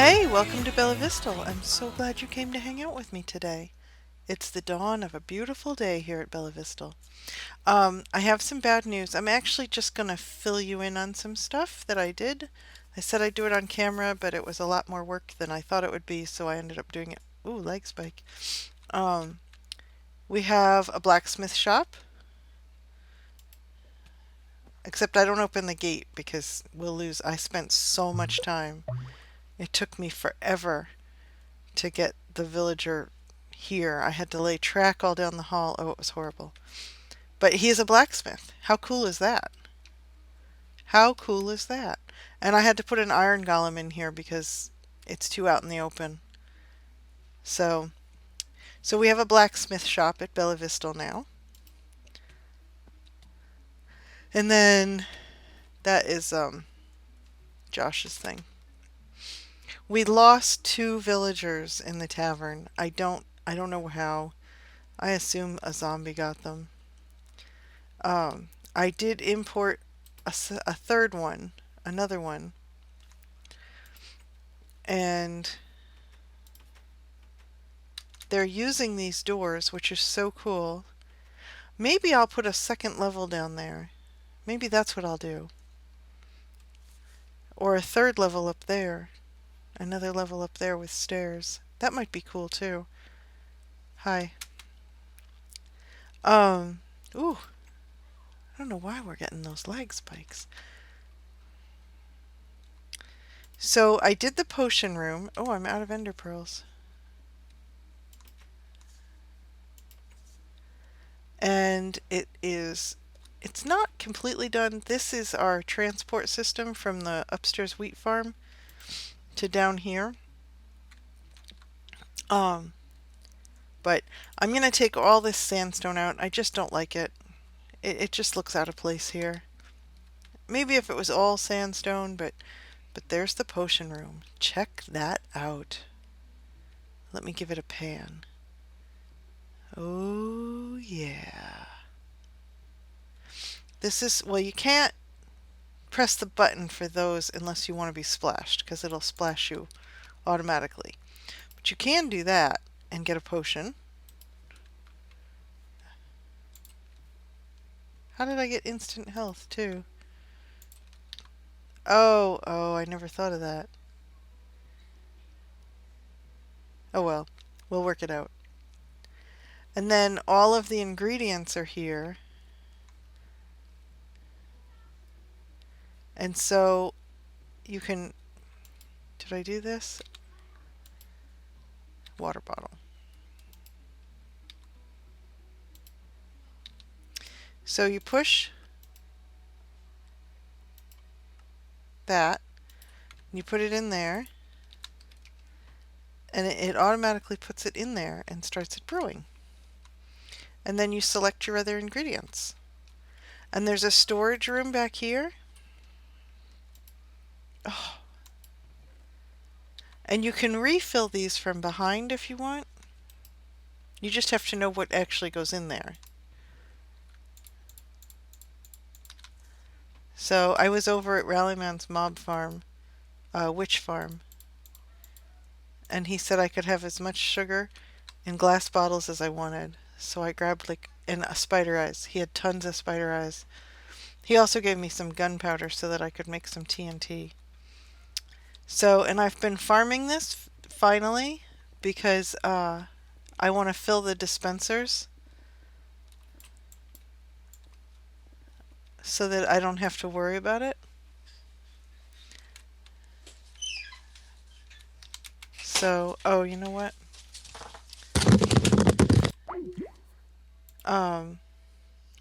Hey, welcome to Bella Vista. I'm so glad you came to hang out with me today. It's the dawn of a beautiful day here at Bella Vista. I have some bad news. I'm actually just going to fill you in on some stuff that I did. I said I'd do it on camera, but it was a lot more work than I thought it would be, so I ended up doing it. Ooh, leg spike. Um, we have a blacksmith shop, except I don't open the gate because we'll lose. I spent so much time. It took me forever to get the villager here. I had to lay track all down the hall. Oh, it was horrible. But he is a blacksmith. How cool is that? How cool is that? And I had to put an iron golem in here because it's too out in the open. So, so we have a blacksmith shop at Bella Vista now. And then that is Josh's thing. We lost two villagers in the tavern. I don't know how. I assume a zombie got them. I did import a third one, another one, and they're using these doors, which is so cool. Maybe I'll put a second level down there. Maybe that's what I'll do. Or a third level up there. Another level up there with stairs. That might be cool too. Hi. Um, ooh, I don't know why we're getting those lag spikes. So I did the potion room. Oh, I'm out of ender pearls. And it's not completely done. This is our transport system from the upstairs wheat farm to down here. Um, but I'm going to take all this sandstone out. I just don't like it. It just looks out of place here. Maybe if it was all sandstone, but there's the potion room. Check that out. Let me give it a pan. Oh, yeah. This is, well, you can't press the button for those unless you want to be splashed, because it'll splash you automatically. But you can do that and get a potion. How did I get instant health, too? Oh, I never thought of that. Oh well, we'll work it out. And then all of the ingredients are here. And so you can, did I do this? Water bottle. So you push that, and you put it in there, and it automatically puts it in there and starts it brewing. And then you select your other ingredients. And there's a storage room back here. Oh. And you can refill these from behind if you want. You just have to know what actually goes in there. So I was over at Rallyman's mob farm, witch farm, and he said I could have as much sugar in glass bottles as I wanted. So I grabbed and spider eyes. He had tons of spider eyes. He also gave me some gunpowder so that I could make some TNT. So, and I've been farming this finally because I want to fill the dispensers so that I don't have to worry about it. So, oh, you know what?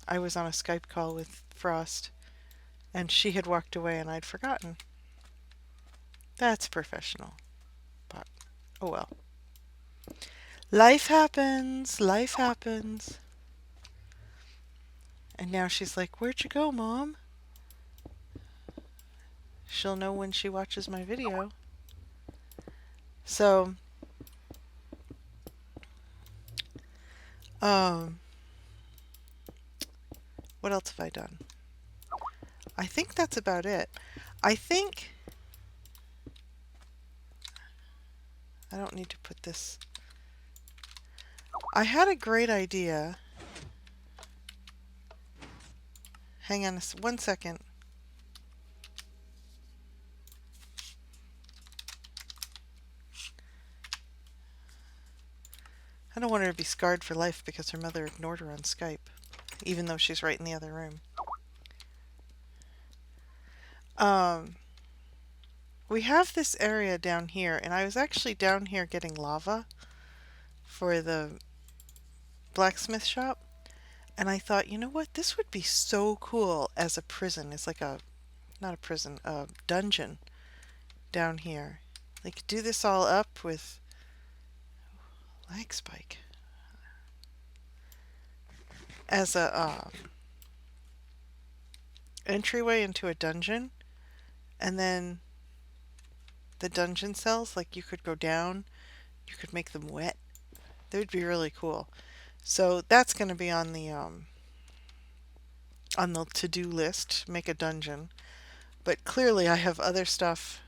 I was on a Skype call with Frost, and she had walked away and I'd forgotten. That's professional. But, oh well. Life happens. Life happens. And now she's like, "Where'd you go, Mom?" She'll know when she watches my video. So, um, what else have I done? I think that's about it. I think I don't need to put this. I had a great idea. Hang on 1 second. I don't want her to be scarred for life because her mother ignored her on Skype, even though she's right in the other room. We have this area down here, and I was actually down here getting lava for the blacksmith shop, and I thought, you know what, this would be so cool as a prison. It's like not a prison, a dungeon down here. They could do this all up with lag spike as a entryway into a dungeon, and then the dungeon cells, like you could go down, you could make them wet. That would be really cool. So that's going to be on the to-do list, make a dungeon. But clearly I have other stuff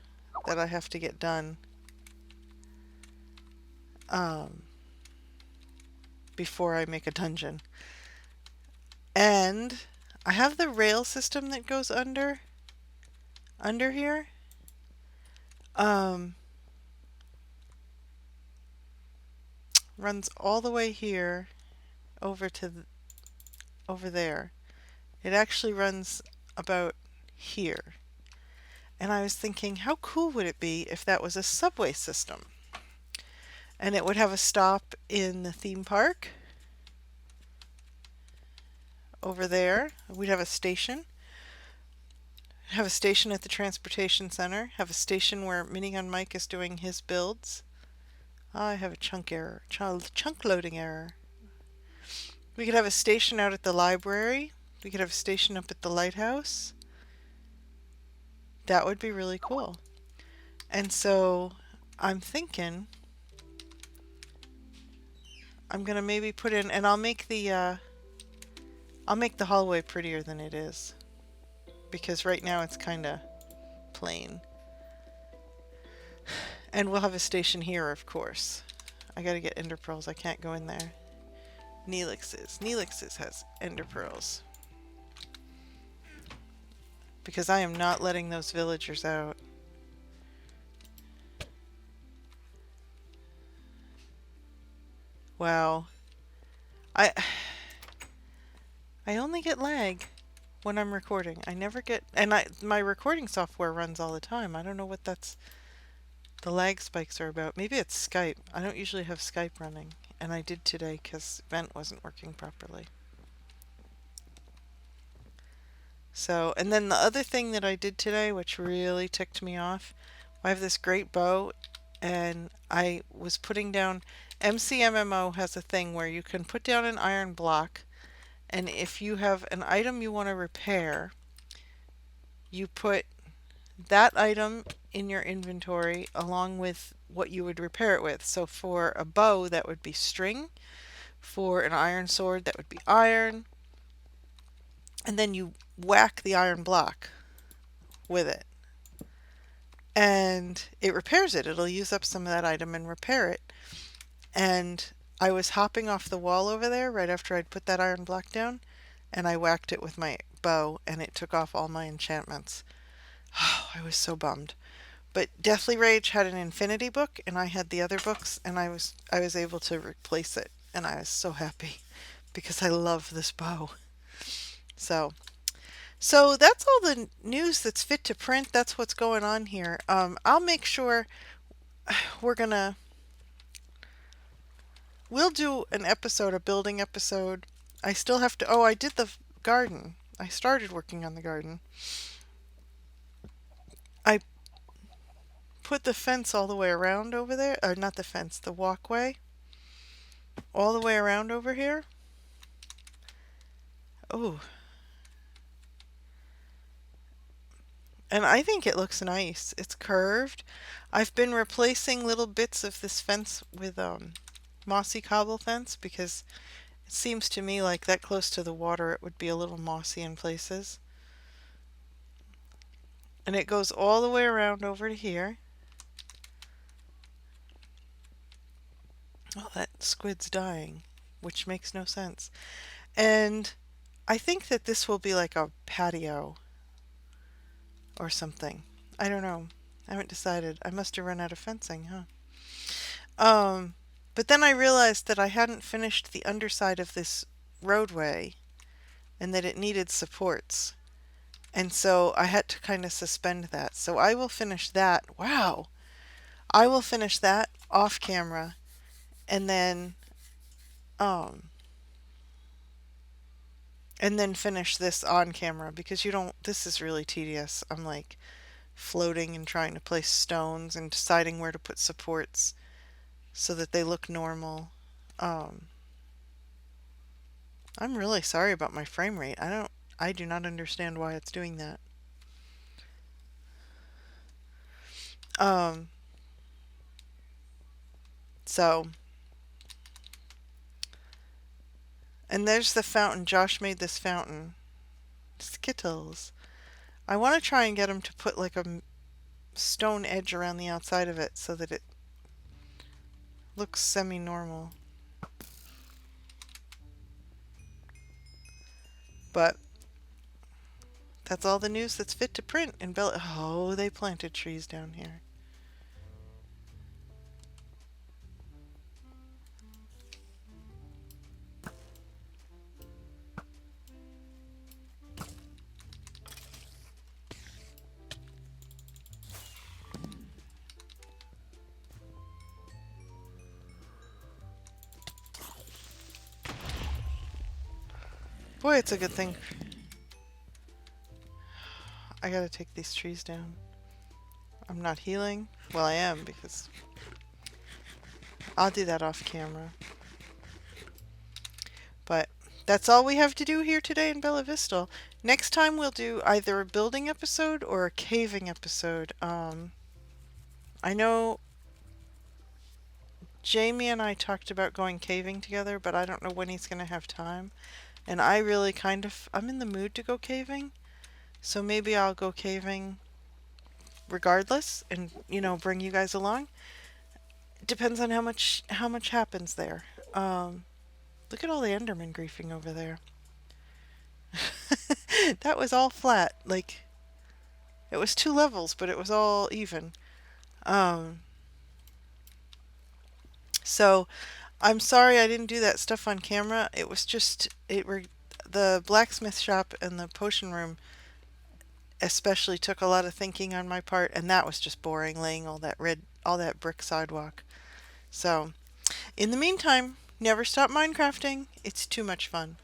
that I have to get done before I make a dungeon. And I have the rail system that goes under here. Runs all the way here over to over there. It actually runs about here. And I was thinking, how cool would it be if that was a subway system? And it would have a stop in the theme park over there. We'd have a station. Have a station at the transportation center. Have a station where Minigun Mike is doing his builds. I have a chunk error. Chunk loading error. We could have a station out at the library. We could have a station up at the lighthouse. That would be really cool. And so I'm thinking I'm gonna maybe put in, and I'll make the hallway prettier than it is, because right now it's kind of plain. And we'll have a station here, of course. I gotta get ender pearls. I can't go in there. Neelix's. Neelix's has ender pearls. Because I am not letting those villagers out. Wow. I only get lag when I'm recording. I never get, and my recording software runs all the time. I don't know what the lag spikes are about. Maybe it's Skype. I don't usually have Skype running, and I did today because Vent wasn't working properly. So, and then the other thing that I did today, which really ticked me off, I have this great bow, and I was putting down, MCMMO has a thing where you can put down an iron block, and if you have an item you want to repair, you put that item in your inventory along with what you would repair it with. So for a bow, that would be string. For an iron sword, that would be iron. And then you whack the iron block with it. And it repairs it. It'll use up some of that item and repair it. And I was hopping off the wall over there right after I'd put that iron block down, and I whacked it with my bow, and it took off all my enchantments. Oh, I was so bummed. But Deathly Rage had an Infinity book, and I had the other books, and I was able to replace it, and I was so happy because I love this bow. So that's all the news that's fit to print. That's what's going on here. I'll make sure we'll do an episode, a building episode. I still have to, I did the garden. I started working on the garden. I put the fence all the way around over there, or not the fence, the walkway, all the way around over here. Oh. And I think it looks nice. It's curved. I've been replacing little bits of this fence with mossy cobble fence because it seems to me like that close to the water it would be a little mossy in places. And it goes all the way around over to here. Oh, that squid's dying, which makes no sense. And I think that this will be like a patio or something. I don't know. I haven't decided. I must have run out of fencing, huh? Um, but then I realized that I hadn't finished the underside of this roadway and that it needed supports. And so I had to kind of suspend that. So I will finish that. Wow. I will finish that off camera and um then finish this on camera because you don't this is really tedious. I'm like floating and trying to place stones and deciding where to put supports so that they look normal. Um I'm really sorry about my frame rate. I do not understand why it's doing that. Um so and there's the fountain. Josh made this fountain. Skittles. I want to try and get him to put like a stone edge around the outside of it so that it looks semi-normal. But that's all the news that's fit to print in Bella. Oh, they planted trees down here. Boy, it's a good thing. I gotta take these trees down. I'm not healing. Well, I am because I'll do that off camera. But that's all we have to do here today in Bella Vista. Next time we'll do either a building episode or a caving episode. I know Jamie and I talked about going caving together, but I don't know when he's gonna have time. And I really I'm in the mood to go caving. So maybe I'll go caving regardless and, bring you guys along. It depends on how much happens there. Look at all the Enderman griefing over there. That was all flat. Like it was 2 levels, but it was all even. Um, so I'm sorry I didn't do that stuff on camera. It was just the blacksmith shop and the potion room especially took a lot of thinking on my part, and that was just boring laying all that brick sidewalk. So, in the meantime, never stop Minecrafting. It's too much fun.